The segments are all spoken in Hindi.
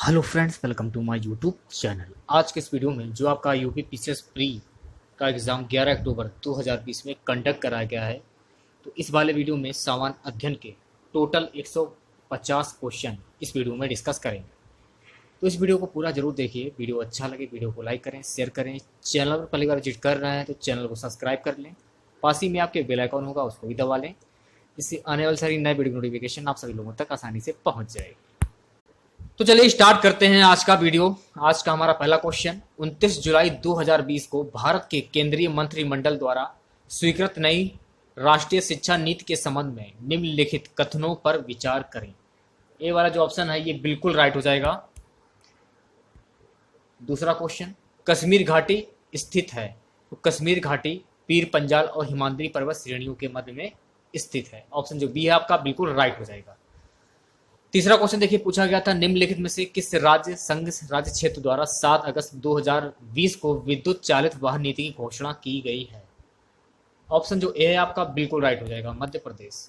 Hello friends, welcome to my YouTube channel. आज के इस वीडियो में जो आपका यूपी पीसीएस प्री का एग्ज़ाम 11 अक्टूबर 2020 में कंडक्ट कराया गया है, तो इस वाले वीडियो में सामान्य अध्ययन के टोटल 150 क्वेश्चन इस वीडियो में डिस्कस करेंगे। तो इस वीडियो को पूरा जरूर देखिए। वीडियो अच्छा लगे वीडियो को लाइक करें, शेयर करें। चैनल पर पहली बार विजिट कर रहे हैं तो चैनल को सब्सक्राइब कर लें। पास ही में आपके बेल आइकॉन होगा, उसको भी दबा लें। इससे आने वाली सारी नए वीडियो नोटिफिकेशन आप सभी लोगों तक आसानी से पहुँच जाएगी। तो चलिए स्टार्ट करते हैं आज का वीडियो। आज का हमारा पहला क्वेश्चन, 29 जुलाई 2020 को भारत के केंद्रीय मंत्रिमंडल द्वारा स्वीकृत नई राष्ट्रीय शिक्षा नीति के संबंध में निम्नलिखित कथनों पर विचार करें। ए वाला जो ऑप्शन है ये बिल्कुल राइट हो जाएगा। दूसरा क्वेश्चन, कश्मीर घाटी स्थित है, तो कश्मीर घाटी पीर पंजाल और हिमाद्री पर्वत श्रेणियों के मध्य में स्थित है। ऑप्शन जो बी है आपका बिल्कुल राइट हो जाएगा। तीसरा क्वेश्चन देखिए, पूछा गया था निम्नलिखित में से किस राज्य संघ राज्य क्षेत्र द्वारा 7 अगस्त 2020 को विद्युत चालित वाहन नीति की घोषणा की गई है। ऑप्शन जो ए है आपका बिल्कुल राइट हो जाएगा, मध्य प्रदेश।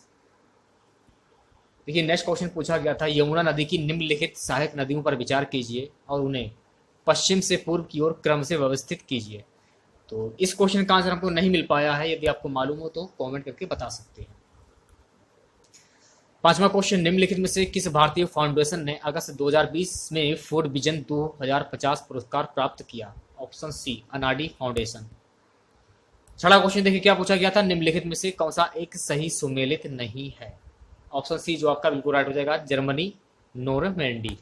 देखिए नेक्स्ट क्वेश्चन पूछा गया था, यमुना नदी की निम्नलिखित सहायक नदियों पर विचार कीजिए और उन्हें पश्चिम से पूर्व की ओर क्रम से व्यवस्थित कीजिए। तो इस क्वेश्चन का आंसर हमको नहीं मिल पाया है, यदि आपको मालूम हो तो कॉमेंट करके बता सकते हैं। पांचवा क्वेश्चन, निम्नलिखित में से किस भारतीय फाउंडेशन ने अगस्त 2020 में फूड विजन 2050 पुरस्कार प्राप्त किया। Option C, Anadi foundation. छठा क्वेश्चन देखिए क्या पूछा गया था, निम्नलिखित में से कौन सा एक सही सुमेलित नहीं है। ऑप्शन सी जो आपका बिल्कुल राइट हो जाएगा, जर्मनी नोरमैंडी।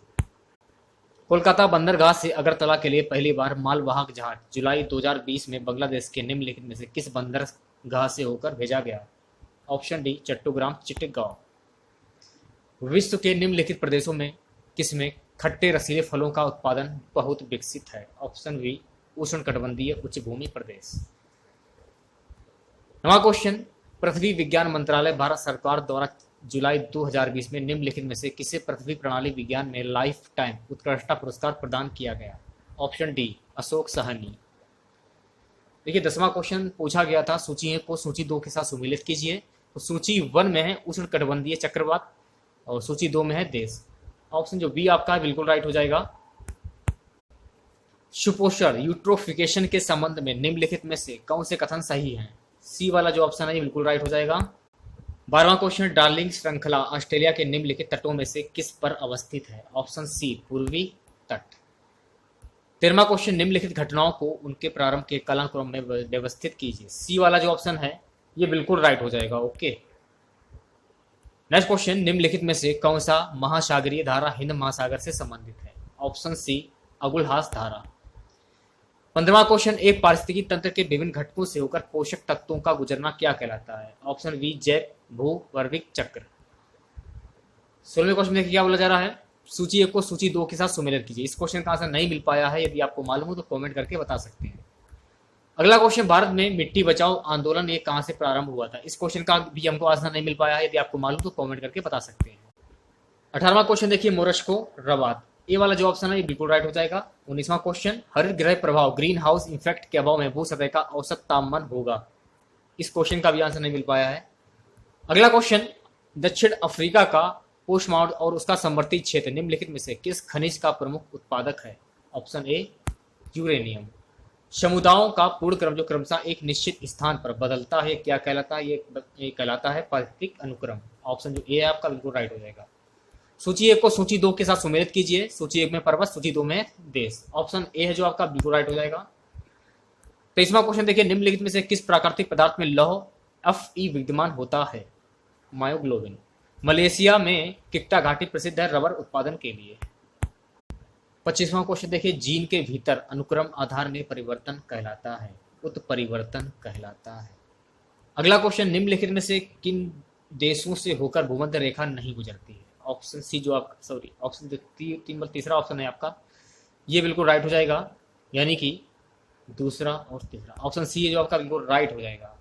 कोलकाता बंदरगाह से अगरतला के लिए पहली बार मालवाहक जहाज जुलाई 2020 में बांग्लादेश के निम्नलिखित में से किस बंदरगाह से होकर भेजा गया। Option D, Chattogram Chittagong. विश्व के निम्नलिखित प्रदेशों में किसमें खट्टे रसीले फलों का उत्पादन बहुत विकसित है। ऑप्शन बी, उष्णकटिबंधीय उच्च भूमि प्रदेश। नवा क्वेश्चन, पृथ्वी विज्ञान मंत्रालय भारत सरकार द्वारा जुलाई 2020 में निम्नलिखित में से किसे पृथ्वी प्रणाली विज्ञान में लाइफ टाइम उत्कृष्टता पुरस्कार प्रदान किया गया। Option D, Ashok Sahni. देखिए 10वां क्वेश्चन पूछा गया था, सूची 1 को सूची 2 के साथ सुमेलित कीजिए। तो सूची 1 में है उष्णकटिबंधीय चक्रवात और सूची 2 में है देश। ऑप्शन जो बी आपका है बिल्कुल राइट हो जाएगा। सुपोषण यूट्रोफिकेशन के संबंध में निम्नलिखित में से कौन से कथन सही हैं। सी वाला जो ऑप्शन है ये बिल्कुल राइट हो जाएगा। 12वां क्वेश्चन, डार्लिंग श्रृंखला ऑस्ट्रेलिया के निम्नलिखित तटों में से किस पर अवस्थित है। ऑप्शन सी, पूर्वी तट। 13वां क्वेश्चन, निम्नलिखित घटनाओं को उनके प्रारंभ के कालक्रम में व्यवस्थित कीजिए। सी वाला जो ऑप्शन है ये बिल्कुल राइट हो जाएगा। ओके। नेक्स्ट क्वेश्चन, निम्नलिखित में से कौन सा महासागरीय धारा हिंद महासागर से संबंधित है। ऑप्शन सी, अगुलहास धारा। 15वां क्वेश्चन, एक पारिस्थितिकी तंत्र के विभिन्न घटकों से होकर पोषक तत्वों का गुजरना क्या कहलाता है। ऑप्शन बी, जैव भूवर्विक चक्र। 16वें क्वेश्चन देखिए क्या बोला जा रहा है, सूची 1 को सूची 2 के साथ सुमेलित कीजिए। इस क्वेश्चन का आंसर नहीं मिल पाया है, यदि आपको मालूम हो तो कॉमेंट करके बता सकते हैं। अगला क्वेश्चन, भारत में मिट्टी बचाओ आंदोलन ये कहां से प्रारंभ हुआ था। इस क्वेश्चन का भी हमको आंसर नहीं मिल पाया है, यदि आपको मालूम तो कमेंट करके बता सकते हैं। 18वां क्वेश्चन देखिए, मोरस्को रबात। ये वाला जो ऑप्शन है ये बिल्कुल राइट हो जाएगा। 19वां क्वेश्चन, हरित गृह प्रभाव ग्रीन हाउस इफेक्ट के अभाव में भू सतह का औसत तापमान होगा। इस क्वेश्चन का भी आंसर नहीं मिल पाया है। अगला क्वेश्चन, दक्षिण अफ्रीका का पोस्टमार्ट और उसका समवर्ती क्षेत्र निम्नलिखित में से किस खनिज का प्रमुख उत्पादक है। Option A, uranium. समुदायों का पूर्ण क्रम जो क्रमशः एक निश्चित स्थान पर बदलता है क्या कहलाता है, ये कहलाता है पारिस्थितिक अनुक्रम। ऑप्शन जो ए है आपका बिल्कुल राइट हो जाएगा। सूची 1 को सूची 2 के साथ सुमेलित कीजिए। सूची 1 में पर्वत, सूची 2 में देश। ऑप्शन ए है जो आपका बिल्कुल राइट हो जाएगा। 23वां क्वेश्चन देखिए, निम्नलिखित में से किस प्राकृतिक पदार्थ में लौह Fe विद्यमान होता है। मायोग्लोबिन। मलेशिया में किक्टा घाटी प्रसिद्ध है रबर उत्पादन के लिए। 25वां क्वेश्चन देखिए, जीन के भीतर अनुक्रम आधार में परिवर्तन कहलाता है, उत्परिवर्तन कहलाता है। अगला क्वेश्चन, निम्नलिखित में से किन देशों से होकर भूमध्य रेखा नहीं गुजरती है। ऑप्शन सी जो आप ऑप्शन तीसरा ऑप्शन है आपका ये बिल्कुल राइट हो जाएगा, यानी कि दूसरा और तीसरा। ऑप्शन सी है जो आपका बिल्कुल राइट हो जाएगा।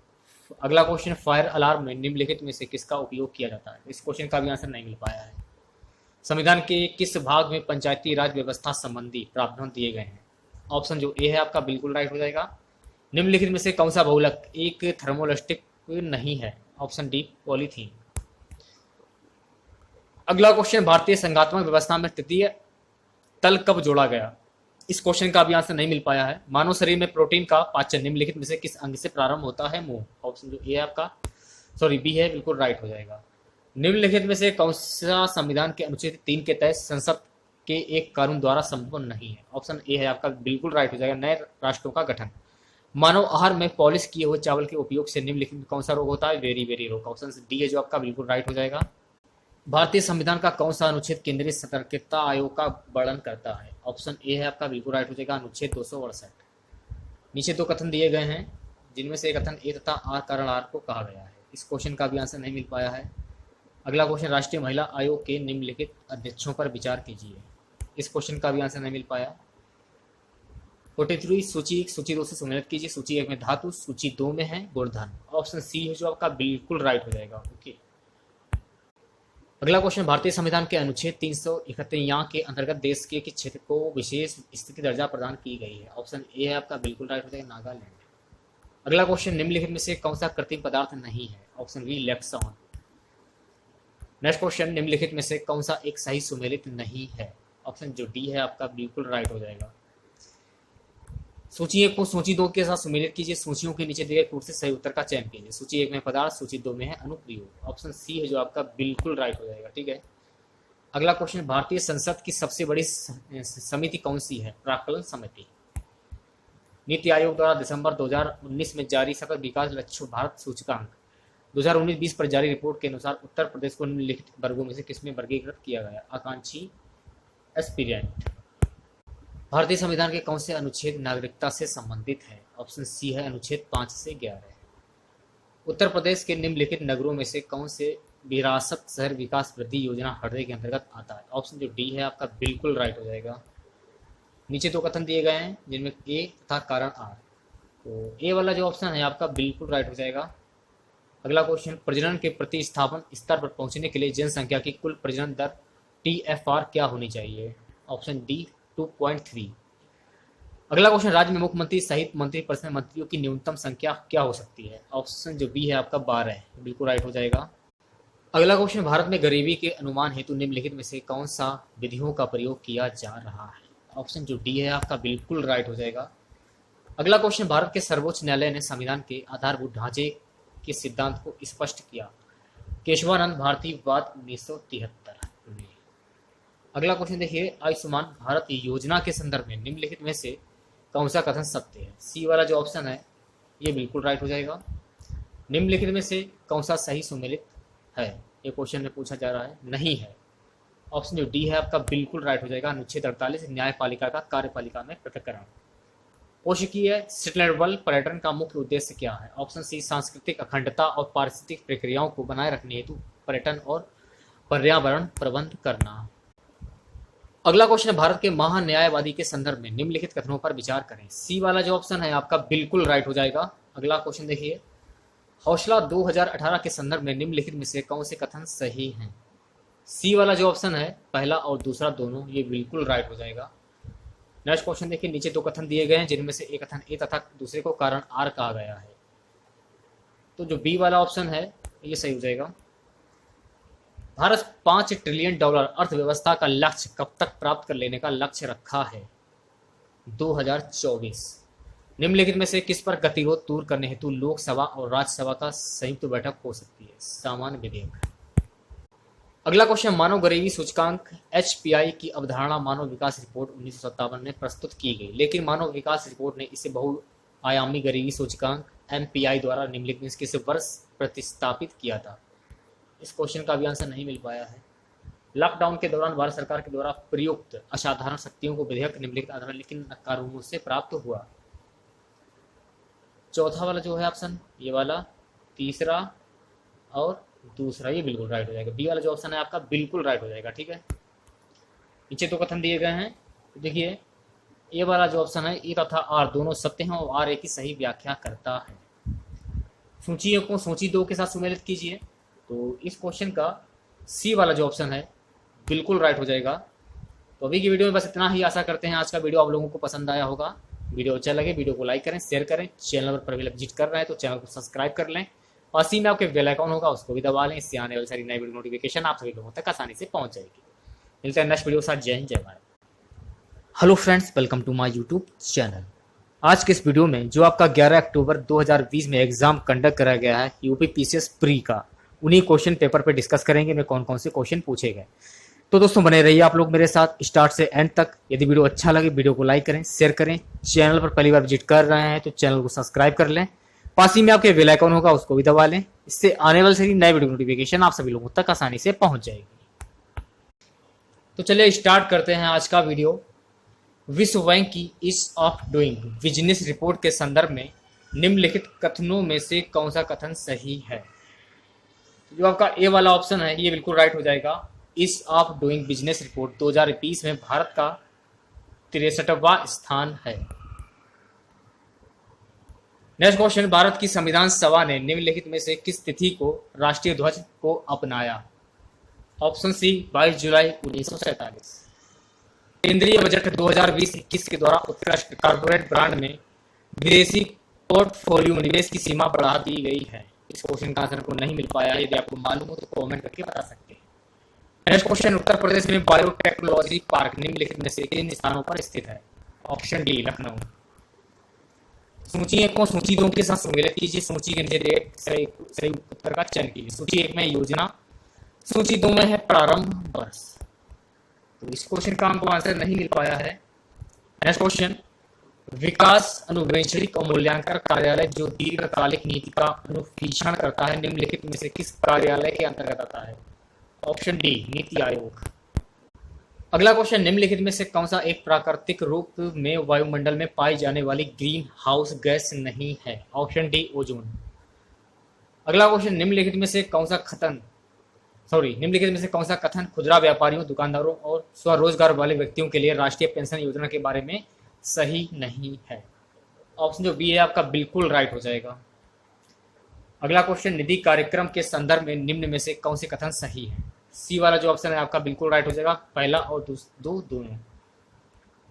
अगला क्वेश्चन, फायर अलार्म में निम्नलिखित में से किसका उपयोग किया जाता है। इस क्वेश्चन का भी आंसर नहीं मिल पाया है। संविधान के किस भाग में पंचायती राज व्यवस्था संबंधी प्रावधान दिए गए हैं। ऑप्शन जो ए है आपका बिल्कुल राइट हो जाएगा। निम्नलिखित में से कौन सा बहुलक एक थर्मोइलेक्ट्रिक नहीं है। Option D, polythene. अगला क्वेश्चन, भारतीय संघात्मक व्यवस्था में तृतीय तल कब जोड़ा गया? इस क्वेश्चन का भी आंसर नहीं मिल पाया है। मानव शरीर में प्रोटीन का पाचन निम्नलिखित में से किस अंग से प्रारंभ होता है? मुंह। ऑप्शन जो ए है आपका, सॉरी बी है, बिल्कुल राइट हो जाएगा। निम्नलिखित में से कौन सा संविधान के अनुच्छेद 3 के तहत संसद के एक कानून द्वारा संभव नहीं है? ऑप्शन ए है आपका, बिल्कुल राइट हो जाएगा, नए राष्ट्रों का गठन। मानव आहार में पॉलिश किए हुए चावल के उपयोग से निम्नलिखित में कौन सा रोग होता है? वेरी वेरी रोग। ऑप्शन डी है जो आपका बिल्कुल राइट हो जाएगा। भारतीय संविधान का कौन सा अनुच्छेद केंद्रीय सतर्कता आयोग का वर्णन करता है? ऑप्शन ए है आपका, बिल्कुल राइट हो जाएगा, अनुच्छेद 268। नीचे दो कथन दिए गए हैं जिनमें से कथन ए तथा आर कारण आर को कहा गया है। इस क्वेश्चन का भी आंसर नहीं मिल पाया है। अगला क्वेश्चन, राष्ट्रीय महिला आयोग के निम्नलिखित अध्यक्षों पर विचार कीजिए। इस क्वेश्चन का भी आंसर नहीं मिल पाया। 43 सूची 1 सूची 2 से सम्मिलित कीजिए। सूची 1 में धातु, सूची 2 में है गुणधर्म। ऑप्शन सी है जो आपका बिल्कुल राइट हो जाएगा। ओके, अगला क्वेश्चन, भारतीय संविधान के अनुच्छेद 371 के अंतर्गत देश के किस क्षेत्र को विशेष स्थिति दर्जा प्रदान की गई है? ऑप्शन ए है आपका, बिल्कुल राइट हो जाएगा, नागालैंड। अगला क्वेश्चन, निम्नलिखित में से कौन सा कृत्रिम पदार्थ नहीं है? Option B, electron. Next question, निम्नलिखित में से कौन सा एक सही सुमेलित नहीं है? ऑप्शन जो डी है आपका, बिल्कुल राइट हो जाएगा। सूची 1 को सूची 2 के साथ सुमेलित कीजिए। सूचियों के नीचे दिए गए कोड से सही उत्तर का चयन कीजिए। सूची 1 में पदार्थ, सूची 2 में है अनुप्रयोग। ऑप्शन सी है जो आपका बिल्कुल राइट हो जाएगा। ठीक है, अगला क्वेश्चन, भारतीय संसद की सबसे बड़ी समिति कौन सी है? प्राक्कलन समिति। नीति आयोग द्वारा दिसंबर 2019 में जारी सकल विकास लक्ष्य भारत सूचकांक 2019-20 पर जारी रिपोर्ट के अनुसार उत्तर प्रदेश को निम्नलिखित वर्गों में से किसमें वर्गीकृत किया गया? आकांक्षी, एस्पिरेंट। भारतीय संविधान के कौन से अनुच्छेद नागरिकता से संबंधित है? ऑप्शन सी है, अनुच्छेद 5 से 11। उत्तर प्रदेश के निम्नलिखित नगरों में से कौन से विरासत शहर विकास वृद्धि योजना हृदय के अंतर्गत आता है? ऑप्शन जो डी है आपका, बिल्कुल राइट हो जाएगा। नीचे दो कथन दिए गए हैं जिनमें ए तथा कारण आर, तो ए वाला जो ऑप्शन है आपका बिल्कुल राइट हो जाएगा। अगला क्वेश्चन, प्रजनन के प्रतिस्थापन स्तर पर पहुंचने के लिए जनसंख्या की कुल प्रजनन दर TFR क्या होनी चाहिए? Option D, 2.3। अगला क्वेश्चन, राज्य में मुख्यमंत्री सहित मंत्री परिषद मंत्रियों की न्यूनतम संख्या क्या हो सकती है? ऑप्शन जो बी है आपका 12 है, बिल्कुल राइट हो जाएगा। अगला क्वेश्चन, भारत में गरीबी के अनुमान हेतु निम्नलिखित में से कौन सा विधियों का प्रयोग किया जा रहा है? ऑप्शन जो डी है आपका बिल्कुल राइट हो जाएगा। अगला क्वेश्चन, भारत के सर्वोच्च न्यायालय ने संविधान के आधारभूत ढांचे के सिद्धांत को स्पष्ट किया। केशवानंद भारती वाद 1973 में। अगला क्वेश्चन देखिए, आयुष्मान भारत योजना के संदर्भ में निम्नलिखित में से कौन सा कथन सत्य है? सी वाला जो ऑप्शन है ये बिल्कुल राइट हो जाएगा। निम्नलिखित में से कौन सा सही सुमेलित है? ये क्वेश्चन में पूछा जा रहा है, नहीं है। ऑप्शन जो डी है आपका बिल्कुल राइट हो जाएगा। अनुच्छेद 48 न्यायपालिका का कार्यपालिका में पृथक्करण। कोशिकीय सेटलर बल पर्यटन का मुख्य उद्देश्य क्या है? ऑप्शन सी, सांस्कृतिक अखंडता और पारिस्थितिक प्रक्रियाओं को बनाए रखने हेतु पर्यटन और पर्यावरण प्रबंध करना। अगला क्वेश्चन, भारत के महान्यायवादी के संदर्भ में निम्नलिखित कथनों पर विचार करें। सी वाला जो ऑप्शन है आपका बिल्कुल राइट हो जाएगा। अगला क्वेश्चन देखिए, हौसला 2018 के संदर्भ में निम्नलिखित में से कौन से कथन सही हैं? सी वाला जो ऑप्शन है पहला और दूसरा दोनों, ये बिल्कुल राइट हो जाएगा। नेक्स्ट क्वेश्चन देखिए, नीचे दो कथन दिए गए हैं जिनमें से एक कथन ए तथा दूसरे को कारण आर कहा गया है, तो जो बी वाला ऑप्शन है ये सही हो जाएगा। भारत $5 ट्रिलियन अर्थव्यवस्था का लक्ष्य कब तक प्राप्त कर लेने का लक्ष्य रखा है? 2024। निम्नलिखित में से किस पर गतिरोध दूर करने हेतु लोकसभा और राज्यसभा का संयुक्त बैठक हो सकती है? सामान्य विधेयक। अगला क्वेश्चन, मानव गरीबी सूचकांक HPI की अवधारणा मानव विकास रिपोर्ट 1957 में प्रस्तुत की गई, लेकिन मानव विकास रिपोर्ट ने इसे बहुआयामी गरीबी सूचकांक MPI द्वारा निम्नलिखित में किस वर्ष प्रतिस्थापित किया था? इस क्वेश्चन का भी आंसर नहीं मिल पाया है। लॉकडाउन के दौरान भारत सरकार के द्वारा प्रयुक्त असाधारण शक्तियों को विधेयक निम्नलिखित आधार लेकिन कानूनों से प्राप्त हुआ। चौथा वाला जो है ऑप्शन ये वाला, तीसरा और दूसरा, ये बिल्कुल राइट हो जाएगा। बी वाला जो ऑप्शन है आपका बिल्कुल राइट हो जाएगा। ठीक है, नीचे दो कथन दिए गए हैं, तो देखिए ए वाला जो ऑप्शन है ए तथा आर दोनों सत्य हैं और आर ए की सही व्याख्या करता है। सूचियों को सूची 2 के साथ सुमेलित कीजिए, तो इस क्वेश्चन का सी वाला जो ऑप्शन है बिल्कुल राइट हो जाएगा। तो अभी की वीडियो में बस इतना ही। आशा करते हैं आज का वीडियो आप लोगों को पसंद आया होगा। वीडियो अच्छा लगे वीडियो को लाइक करें, शेयर करें। चैनल पर अभी विजिट कर रहे हैं तो चैनल को सब्सक्राइब कर लें और सी में आपके बेल आइकॉन होगा उसको भी दबा लें। इससे आने वाली सारी नई वीडियो नोटिफिकेशन आप सभी लोगों तक आसानी से पहुंच जाएगी। मिलते हैं नेक्स्ट वीडियो के साथ। जय हिंद, जय Bharat. Hello friends, welcome to my YouTube channel. आज के इस वीडियो में जो आपका 11 अक्टूबर 2020 में एग्जाम कंडक्ट करा गया है यूपी पीसीएस प्री का, उन्हीं क्वेश्चन पेपर पे डिस्कस करेंगे में कौन कौन से क्वेश्चन पूछे गए। तो दोस्तों बने रहिए आप लोग मेरे साथ स्टार्ट से एंड तक। यदि वीडियो अच्छा लगे वीडियो को लाइक करें, शेयर करें। चैनल पर पहली बार विजिट कर रहे हैं तो चैनल को सब्सक्राइब कर लें। पास ही में आपके बेल आइकन होगा, उसको भी दबा लें। इससे आने वाले सभी नए वीडियो नोटिफिकेशन आप सभी लोगों तक आसानी से पहुंच जाएगी। तो चलिए स्टार्ट करते हैं आज का वीडियो। विश्व बैंक की ease of doing business report के संदर्भ में निम्नलिखित कथनों में से कौन सा कथन सही है? जो आपका ए वाला ऑप्शन है ये बिल्कुल राइट हो जाएगा। Ease of doing business report 2020 में भारत का 63वां स्थान है। नेक्स्ट क्वेश्चन, भारत की संविधान सभा ने निम्नलिखित में से किस तिथि को राष्ट्रीय ध्वज को अपनाया? ऑप्शन सी 22 जुलाई 1947। केंद्रीय बजट 2020-21 के द्वारा उत्कृष्ट कॉर्पोरेट ब्रांड में विदेशी पोर्टफोलियो निवेश की सीमा बढ़ा दी गई है। इस क्वेश्चन का आंसर को नहीं मिल पाया है, यदि आपको मालूम हो तो कमेंट करके बता सकते हैं। नेक्स्ट क्वेश्चन, उत्तर प्रदेश में बायोटेक्नोलॉजी पार्क निम्नलिखित में से किन स्थानों पर स्थित है? Option D Lucknow. सूची 1 को सूची 2 के साथ सम्मिलित कीजिए। सूची के नीचे सही उत्तर का चयन कीजिए। सूची 1 में योजना, सूची 2 में है प्रारंभ वर्ष। तो इस क्वेश्चन का हमको आंसर नहीं मिल पाया है। नेक्स्ट क्वेश्चन, विकास अनुग्रहणिक और मूल्यांकन कार्यालय जो दीर्घकालिक नीति का अनुवीक्षण करता है निम्नलिखित में से किस कार्यालय के अंतर्गत आता है? Option D NITI Aayog. अगला क्वेश्चन, निम्नलिखित में से कौन सा एक प्राकृतिक रूप में वायुमंडल में पाई जाने वाली ग्रीन हाउस गैस नहीं है? Option D ozone. अगला क्वेश्चन, निम्नलिखित में से कौन सा कथन खुदरा व्यापारियों, दुकानदारों और स्वरोजगार वाले व्यक्तियों के लिए राष्ट्रीय पेंशन योजना के बारे में सही नहीं है? ऑप्शन जो बी है आपका बिल्कुल राइट हो जाएगा। अगला क्वेश्चन, निधि कार्यक्रम के संदर्भ में निम्न में से कौन से कथन सही है? सी वाला जो ऑप्शन है आपका बिल्कुल राइट हो जाएगा, पहला और दोनों।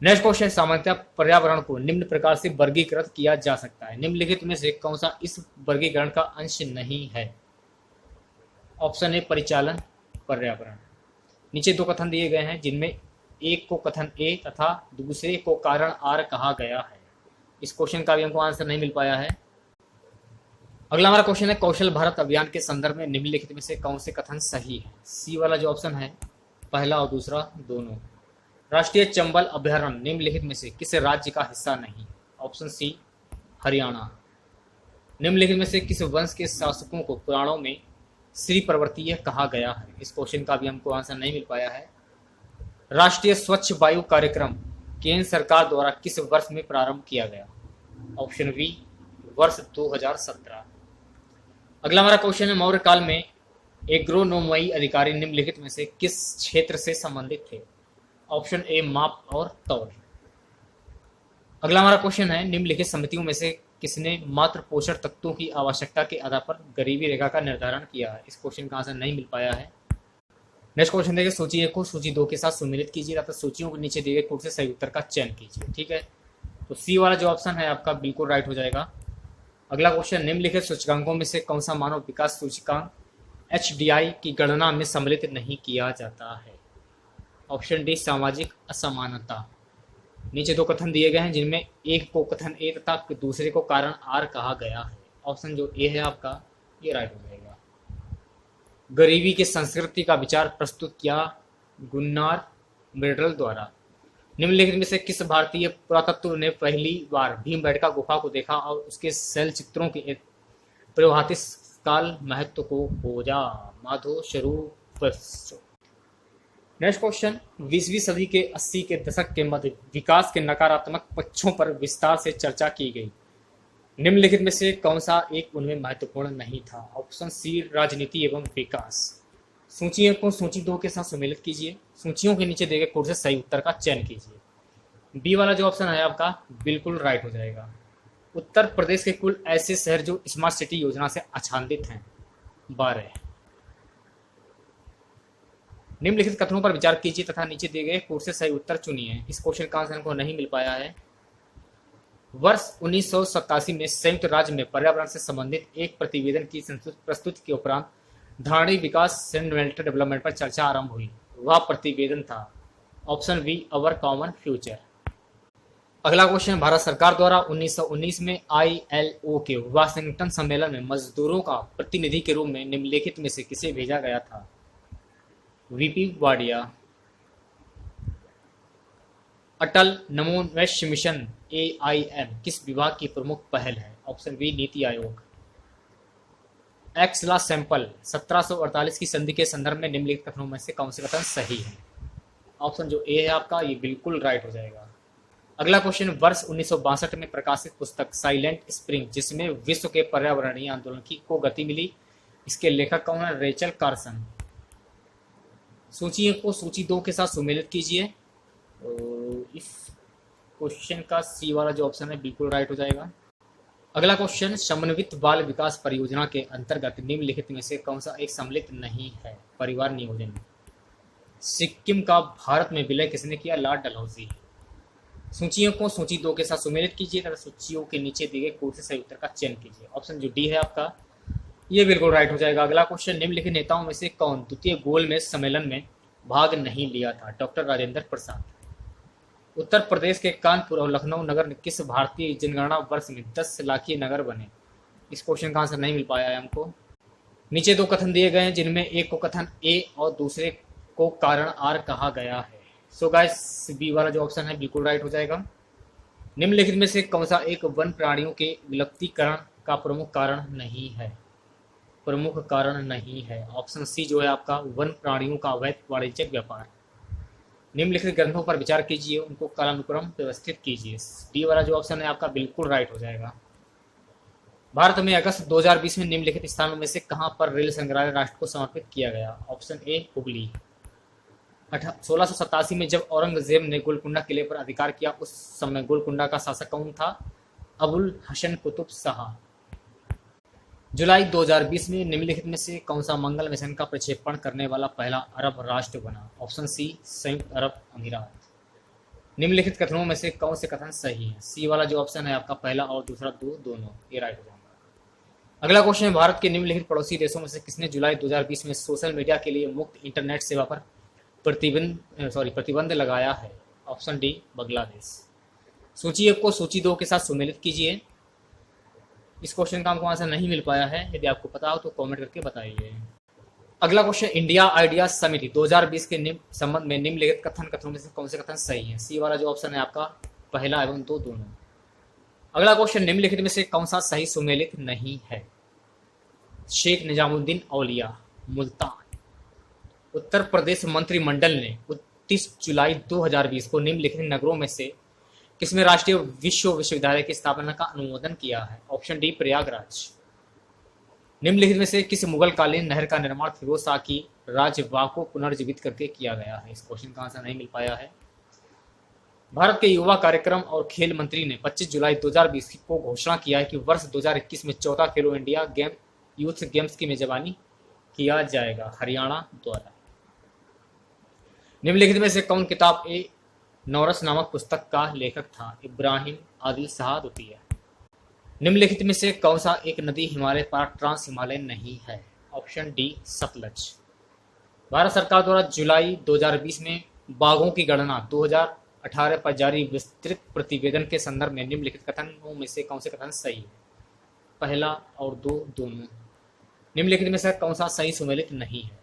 नेक्स्ट क्वेश्चन, सामान्यतः पर्यावरण को निम्न प्रकार से वर्गीकृत किया जा सकता है। निम्नलिखित में से कौन सा इस वर्गीकरण का अंश नहीं है? ऑप्शन ए परिचालन पर्यावरण। नीचे 2 कथन दिए गए हैं जिनमें एक को कथन ए तथा दूसरे को कारण आर कहा गया है। इस क्वेश्चन का भी हमको आंसर नहीं मिल पाया है। अगला हमारा क्वेश्चन है, कौशल भारत अभियान के संदर्भ में निम्नलिखित में से कौन से कथन सही है? सी वाला जो ऑप्शन है पहला और दूसरा दोनों। राष्ट्रीय चंबल अभयारण्य निम्नलिखित में से किस राज्य का हिस्सा नहीं? Option C Haryana. निम्नलिखित में से किस वंश के शासकों को पुराणों में श्री पर्वतीय कहा गया है? इस क्वेश्चन का भी हमको आंसर नहीं मिल पाया है। राष्ट्रीय स्वच्छ वायु कार्यक्रम केंद्र सरकार द्वारा किस वर्ष में प्रारंभ किया गया? ऑप्शन बी वर्ष 2017। अगला हमारा क्वेश्चन है, मौर्य काल में एग्रोनोमई अधिकारी निम्नलिखित में से किस क्षेत्र से संबंधित थे? ऑप्शन ए माप और तौल। अगला हमारा क्वेश्चन है, निम्नलिखित समितियों में से किसने मात्र पोषण तत्वों की आवश्यकता के आधार पर गरीबी रेखा का निर्धारण किया है? इस क्वेश्चन का आंसर नहीं मिल पाया है। नेक्स्ट क्वेश्चन देखिए, सूची 1 को सूची 2 के साथ सम्मिलित कीजिए तथा सूचियों के नीचे दिए गए कोड से सही उत्तर का चयन कीजिए। ठीक है, तो सी वाला जो ऑप्शन है आपका बिल्कुल राइट हो जाएगा। अगला क्वेश्चन, निम्नलिखित सूचकांकों में से कौन सा मानव विकास सूचकांक HDI की गणना में सम्मिलित नहीं किया जाता है? ऑप्शन डी सामाजिक असमानता। नीचे 2 कथन दिए गए हैं जिनमें एक को कथन ए तथा दूसरे को कारण आर कहा गया है। ऑप्शन जो ए है आपका ये राइट हो जाएगा। गरीबी की संस्कृति का विचार प्रस्तुत किया गुन्नार मिर्डल द्वारा। निम्नलिखित में से किस भारतीय पुरातत्व ने पहली बार भीमबेटका गुफा को देखा और उसके शैल चित्रों के प्रभातिक काल महत्व को खोजा? माधो स्वरूप। नेक्स्ट क्वेश्चन, 20वीं सदी के 80 के दशक के मध्य विकास के नकारात्मक पक्षों पर विस्तार से चर्चा की गई। निम्नलिखित में से कौन सा एक उनमें महत्वपूर्ण नहीं था? ऑप्शन सी राजनीति एवं विकास। सूची 1 को सूची 2 के साथ सम्मिलित कीजिए। सूचियों के नीचे दिए गए कोड से सही उत्तर का चयन कीजिए। बी वाला जो ऑप्शन है आपका बिल्कुल राइट हो जाएगा। उत्तर प्रदेश के कुल ऐसे शहर जो स्मार्ट सिटी योजना से आच्छादित हैं 12। निम्नलिखित कथनों पर विचार कीजिए तथा नीचे दिए गए कोड से सही उत्तर चुनिए। इस क्वेश्चन का आंसर हमको नहीं मिल पाया है। वर्ष 1987 में संयुक्त राज्य में पर्यावरण से संबंधित एक प्रतिवेदन की प्रस्तुति के उपरांत धारणी विकास डेवलपमेंट पर चर्चा आरंभ हुई। वह प्रतिवेदन था option be our common future. अगला क्वेश्चन, भारत सरकार द्वारा 1919 में ILO के वाशिंगटन सम्मेलन में मजदूरों का प्रतिनिधि के रूप में निम्नलिखित में से किसे भेजा गया था? VP वाडिया। अटल नमोन्मेष मिशन AIM किस विभाग की प्रमुख पहल है? Option B NITI Aayog. X ला सैंपल 1748 की संधि के संदर्भ में निम्नलिखित कथनों में से कौन से कथन सही है? ऑप्शन जो ए है आपका, ये बिल्कुल राइट हो जाएगा। अगला क्वेश्चन, वर्ष 1962 में प्रकाशित पुस्तक साइलेंट स्प्रिंग जिसमें विश्व के पर्यावरणीय आंदोलन की को गति मिली, इसके लेखक कौन है? Rachel Carson. सूची को सूची 2 के साथ सुमेलित कीजिए। इस क्वेश्चन का सी वाला जो ऑप्शन है बिल्कुल राइट हो जाएगा। अगला क्वेश्चन, समन्वित बाल विकास परियोजना के अंतर्गत निम्नलिखित में से कौन सा एक सम्मिलित नहीं है? परिवार नियोजन। सिक्किम का भारत में विलय किसने किया? लॉर्ड डलहौजी। सूचियों को सूची 2 के साथ सुमेलित कीजिए तथा सूचियों के नीचे दिए गए कोई से सही उत्तर का चयन कीजिए। ऑप्शन जो डी है आपका, ये बिल्कुल राइट हो जाएगा। अगला क्वेश्चन, निम्नलिखित नेताओं में से कौन द्वितीय गोलमेज सम्मेलन में भाग नहीं लिया था? डॉक्टर राजेंद्र प्रसाद। उत्तर प्रदेश के कानपुर और लखनऊ नगर किस भारतीय जनगणना वर्ष में 10 लाखीय नगर बने? इस क्वेश्चन का आंसर नहीं मिल पाया है हमको। नीचे 2 कथन दिए गए हैं जिनमें एक को कथन ए और दूसरे को कारण आर कहा गया है। सो गाइस, बी वाला जो ऑप्शन है बिल्कुल राइट हो जाएगा। निम्नलिखित में से कौन सा एक वन प्राणियों के विलुप्तीकरण का प्रमुख कारण नहीं है? प्रमुख कारण नहीं है। ऑप्शन सी जो है आपका, वन प्राणियों का अवैध वाणिज्यिक व्यापार। निम्नलिखित ग्रंथों पर विचार कीजिए, उनको कालानुक्रम व्यवस्थित कीजिए। डी वाला जो ऑप्शन है आपका बिल्कुल राइट हो जाएगा। भारत में अगस्त 2020 में निम्नलिखित स्थानों में से कहां पर रेल संग्रहालय राष्ट्र को समर्पित किया गया? Option A Hooghly. 1687 में जब औरंगजेब ने गोलकुंडा किले पर अधिकार किया, उस समय गोलकुंडा का शासक कौन था? अबुल हसन कुतुब शाह। जुलाई 2020 में निम्नलिखित में से कौन सा मंगल मिशन का प्रक्षेपण करने वाला पहला अरब राष्ट्र बना? ऑप्शन सी संयुक्त अरब अमीरात। निम्नलिखित कथनों में से कौन से कथन सही है? सी वाला जो ऑप्शन है आपका, पहला और दूसरा दोनों, ये राइट हो जाएगा। अगला क्वेश्चन है, भारत के निम्नलिखित पड़ोसी देशों में से किसने जुलाई 2020 में सोशल मीडिया के लिए मुक्त इंटरनेट सेवा पर प्रतिबंध लगाया है? Option D Bangladesh. सूची को सूची 2 के साथ सुमेलित कीजिए। इस क्वेश्चन का हमको आंसर नहीं मिल पाया है, यदि आपको पता हो तो कमेंट करके बताइए। अगला क्वेश्चन, इंडिया आइडियाज समिति 2020 के संबंध में निम्नलिखित कथनों में से कौन से कथन सही है? सी वाला जो ऑप्शन है आपका, पहला एवं दोनों। अगला क्वेश्चन, निम्नलिखित में से कौन सा सही सुमेलित नहीं है? शेख निजामुद्दीन औलिया, मुल्तान। उत्तर प्रदेश मंत्रिमंडल ने 29 जुलाई 2020 को निम्नलिखित नगरों में से किसमें राष्ट्रीय विश्वविद्यालय की स्थापना का अनुमोदन किया है? Option D Prayagraj. निम्नलिखित में से किस मुगल कालीन नहर का निर्माण फिरोज शाह की राजवाह को पुनर्जीवित करके किया गया है? इस क्वेश्चन का आंसर नहीं मिल पाया है। भारत के युवा कार्यक्रम और खेल मंत्री ने 25 जुलाई 2020 को घोषणा किया है कि वर्ष 2021 में 14 खेलो इंडिया यूथ गेम्स की मेजबानी किया जाएगा, हरियाणा द्वारा। निम्नलिखित में से कौन किताब ए नौरस नामक पुस्तक का लेखक था? इब्राहिम आदिल शाह द्वितीय। निम्नलिखित में से कौन सा एक नदी हिमालय पर ट्रांस हिमालय नहीं है? Option D Sutlej. भारत सरकार द्वारा जुलाई 2020 में बाघों की गणना 2018 पर जारी विस्तृत प्रतिवेदन के संदर्भ में निम्नलिखित कथनों में से कौन से कथन सही है? पहला और दोनों। निम्नलिखित में से कौन सा सही सुमेलित नहीं है?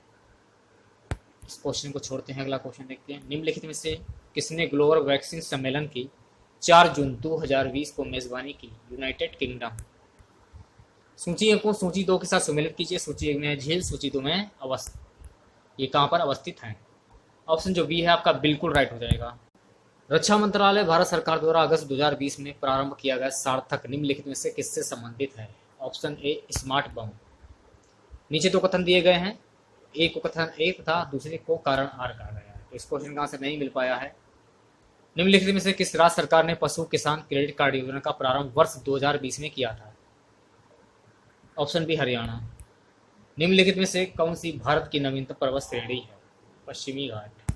इस क्वेश्चन को छोड़ते हैं, अगला क्वेश्चन देखते हैं। निम्नलिखित में से किसने ग्लोबल वैक्सीन सम्मेलन की 4 जून 2020 को मेजबानी की? United kingdom. सूची को सूची 2 के साथ सुमेलित कीजिए। सूची 1 में झील, सूची 2 में अवस्थित, ये कहाँ पर अवस्थित है? ऑप्शन जो बी है आपका बिल्कुल राइट हो जाएगा। रक्षा मंत्रालय भारत सरकार द्वारा अगस्त 2020 में प्रारंभ किया गया सार्थक निम्नलिखित में से किससे संबंधित है? ऑप्शन ए स्मार्ट बम। नीचे 2 कथन दिए गए हैं, एक को कथन ए तथा दूसरे को कारण आर कहा गया है, तो इस क्वेश्चन का आंसर नहीं मिल पाया है। निम्नलिखित में से किस राज्य सरकार ने पशु किसान क्रेडिट कार्ड योजना का प्रारंभ वर्ष 2020 में किया था? Option B Haryana. निम्नलिखित में से कौन सी भारत की नवीनतम पर्वत श्रेणी है? पश्चिमी घाट।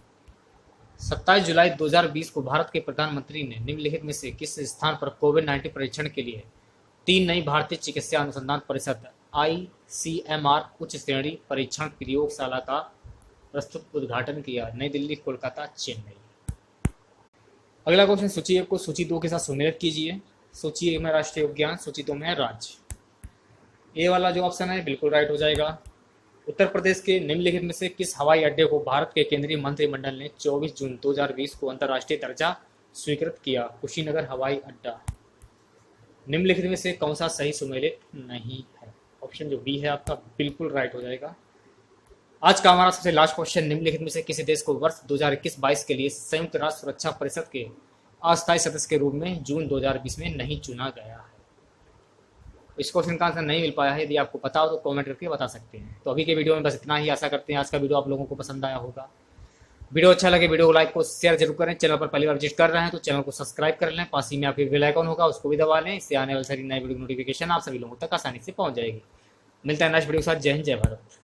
27 जुलाई 2020 को भारत के प्रधानमंत्री ने निम्नलिखित में से किस स्थान पर कोविड-19 परीक्षण के लिए 3 नई भारतीय चिकित्सा अनुसंधान परिषद ICMR उच्च श्रेणी परीक्षण प्रयोगशाला का प्रस्तुत उद्घाटन किया? नई दिल्ली, कोलकाता, चेन्नई। अगला क्वेश्चन, सूची 1 को सूची 2 के साथ सम्मिलित कीजिए। सूची 1 में राष्ट्रीय उद्यान, सूची 2 में है राज्य। ए वाला जो ऑप्शन है बिल्कुल राइट हो जाएगा। उत्तर प्रदेश के निम्नलिखित में से किस हवाई अड्डे को भारत के केंद्रीय मंत्रिमंडल ने 24 जून 2020 को अंतर्राष्ट्रीय दर्जा स्वीकृत किया? कुशीनगर हवाई अड्डा। निम्नलिखित में से कौन सा सही सुमेलित नहीं है? ऑप्शन जो बी है आपका बिल्कुल राइट हो जाएगा। आज का हमारा सबसे लास्ट क्वेश्चन, निम्नलिखित में से किसी देश को वर्ष 2021-22 के लिए संयुक्त राष्ट्र सुरक्षा परिषद के अस्थायी सदस्य के रूप में जून 2020 में नहीं चुना गया है? इस क्वेश्चन का आंसर नहीं मिल पाया है, यदि आपको पता हो तो कमेंट करके बता सकते हैं। तो अभी के वीडियो में बस इतना ही। आशा करते हैं आज का वीडियो आप लोगों को पसंद आया होगा। वीडियो अच्छा लगे वीडियो को लाइक को शेयर जरूर करें। चैनल पर पहली बार विजिट कर रहे हैं तो चैनल को सब्सक्राइब कर लें। पास ही में आपके बेल आइकन होगा, उसको भी दबा लें। इससे आने वाली सारी नई वीडियो नोटिफिकेशन आप सभी लोगों तक आसानी से पहुंच जाएगी। मिलता है नेक्स्ट वीडियो के साथ। जय हिंद, जय भारत।